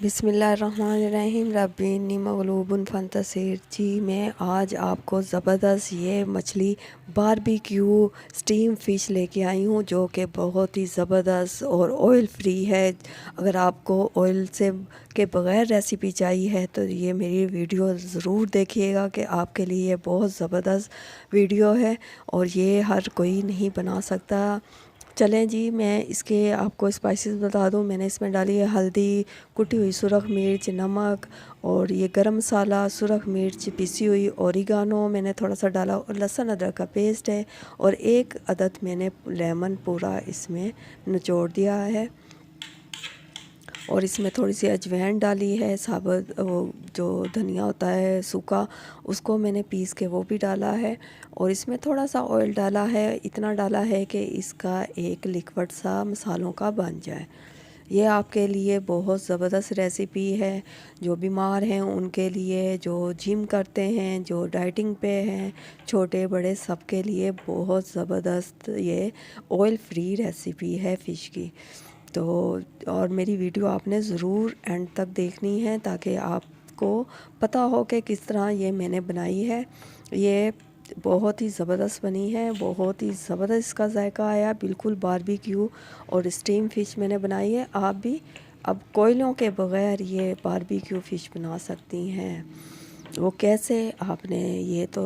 बिस्मिल्लाहिर्रहमानिर्रहीम रब्बिन्नी मग़लूबुन फ़ंतसिर। जी मैं आज आपको ज़बरदस्त ये मछली बारबेक्यू स्टीम फ़िश लेके आई हूँ, जो कि बहुत ही ज़बरदस्त और ऑयल फ्री है। अगर आपको ऑयल से के बग़ैर रेसिपी चाहिए है तो ये मेरी वीडियो ज़रूर देखिएगा कि आपके लिए ये बहुत ज़बरदस्त वीडियो है और ये हर कोई नहीं बना सकता। चलें जी, मैं इसके आपको स्पाइसेस बता दूं। मैंने इसमें डाली है हल्दी, कुटी हुई सुरख मिर्च, नमक और ये गरम मसाला, सुरख मिर्च पिसी हुई, ओरिगानो मैंने थोड़ा सा डाला और लहसुन अदरक का पेस्ट है और एक अदद मैंने लेमन पूरा इसमें निचोड़ दिया है और इसमें थोड़ी सी अजवाइन डाली है, साबुत वो जो धनिया होता है सूखा, उसको मैंने पीस के वो भी डाला है और इसमें थोड़ा सा ऑयल डाला है। इतना डाला है कि इसका एक लिक्विड सा मसालों का बन जाए। ये आपके लिए बहुत ज़बरदस्त रेसिपी है, जो बीमार हैं उनके लिए, जो जिम करते हैं, जो डाइटिंग पे हैं, छोटे बड़े सबके लिए बहुत ज़बरदस्त ये ऑयल फ्री रेसिपी है फ़िश की। तो और मेरी वीडियो आपने ज़रूर एंड तक देखनी है ताकि आपको पता हो कि किस तरह ये मैंने बनाई है। ये बहुत ही ज़बरदस्त बनी है, बहुत ही ज़बरदस्त इसका जायका आया, बिल्कुल बारबेक्यू और स्टीम फ़िश मैंने बनाई है। आप भी अब कोयलों के बग़ैर ये बारबेक्यू फ़िश बना सकती हैं। वो कैसे, आपने ये तो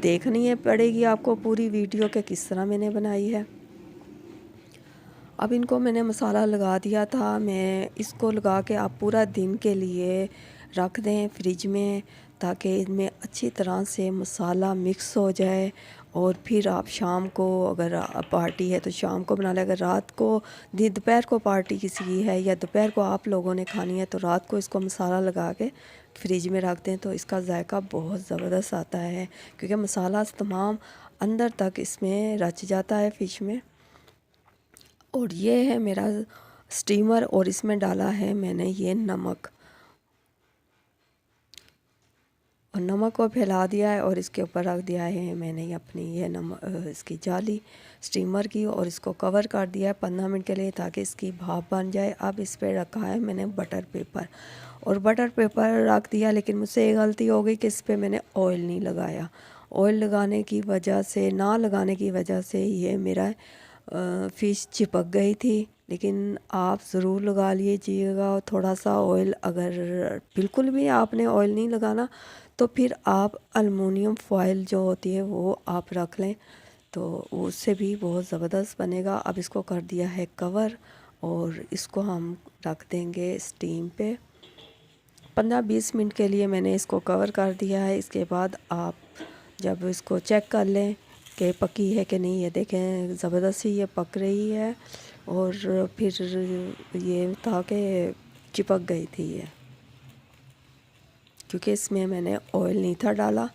देखनी है पड़ेगी आपको पूरी वीडियो के किस तरह मैंने बनाई है। अब इनको मैंने मसाला लगा दिया था। मैं इसको लगा के आप पूरा दिन के लिए रख दें फ्रिज में, ताकि इनमें अच्छी तरह से मसाला मिक्स हो जाए और फिर आप शाम को, अगर पार्टी है तो शाम को बना लें। अगर रात को दोपहर को पार्टी किसी की है या दोपहर को आप लोगों ने खानी है तो रात को इसको मसाला लगा के फ्रिज में रख दें तो इसका जायका बहुत ज़बरदस्त आता है, क्योंकि मसाला तमाम अंदर तक इसमें रच जाता है फ़िश में। और ये है मेरा स्टीमर और इसमें डाला है मैंने ये नमक, और नमक को फैला दिया है और इसके ऊपर रख दिया है मैंने अपनी ये इसकी जाली स्टीमर की, और इसको कवर कर दिया है 15 मिनट के लिए ताकि इसकी भाप बन जाए। अब इस पर रखा है मैंने बटर पेपर, और बटर पेपर रख दिया, लेकिन मुझसे एक गलती हो गई कि इस पर मैंने ऑयल नहीं लगाया। ऑयल लगाने की वजह से, ना लगाने की वजह से ये मेरा फ़िश चिपक गई थी। लेकिन आप ज़रूर लगा लीजिएगा थोड़ा सा ऑयल। अगर बिल्कुल भी आपने ऑयल नहीं लगाना तो फिर आप अलमुनियम फॉयल जो होती है वो आप रख लें, तो उससे भी बहुत ज़बरदस्त बनेगा। अब इसको कर दिया है कवर और इसको हम रख देंगे स्टीम पे 15-20 मिनट के लिए। मैंने इसको कवर कर दिया है। इसके बाद आप जब इसको चेक कर लें कि पकी है कि नहीं, ये देखें ज़बरदस्त ही ये पक रही है, और फिर ये था कि चिपक गई थी ये, क्योंकि इसमें मैंने ऑयल नहीं था डाला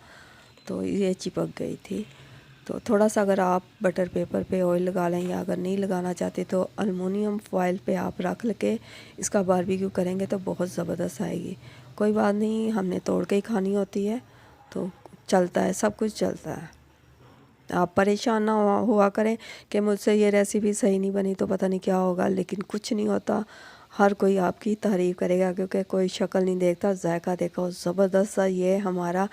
तो ये चिपक गई थी। तो थोड़ा सा अगर आप बटर पेपर पे ऑयल लगा लें, या अगर नहीं लगाना चाहते तो अलमुनियम फॉयल पे आप रख के इसका बारबेक्यू करेंगे तो बहुत ज़बरदस्त आएगी। कोई बात नहीं, हमने तोड़ के ही खानी होती है तो चलता है, सब कुछ चलता है। आप परेशान ना हुआ करें कि मुझसे ये रेसिपी सही नहीं बनी तो पता नहीं क्या होगा, लेकिन कुछ नहीं होता। हर कोई आपकी तारीफ़ करेगा, क्योंकि कोई शक्ल नहीं देखता, जायका देखो। ज़बरदस्त सा ये हमारा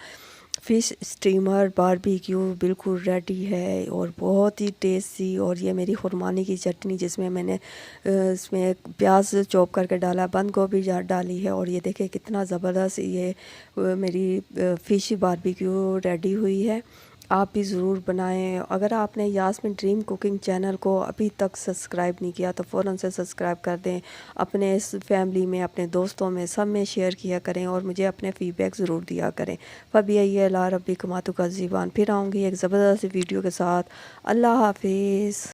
फ़िश स्टीमर बारबेक्यू बिल्कुल रेडी है और बहुत ही टेस्टी। और ये मेरी खुरमानी की चटनी, जिसमें मैंने इसमें प्याज चॉप करके डाला, बंद गोभी डाली है, और ये देखिए कितना ज़बरदस्त ये मेरी फ़िश बारबेक्यू रेडी हुई है। आप भी ज़रूर बनाएं। अगर आपने यास्मीन ड्रीम कुकिंग चैनल को अभी तक सब्सक्राइब नहीं किया तो फ़ौरन से सब्सक्राइब कर दें। अपने इस फैमिली में, अपने दोस्तों में, सब में शेयर किया करें और मुझे अपने फ़ीडबैक ज़रूर दिया करें। फ़बी अल्लाह रब्बी कमातु का ज़ीबान, फिर आऊँगी एक ज़बरदस्त वीडियो के साथ। अल्लाह हाफिज़।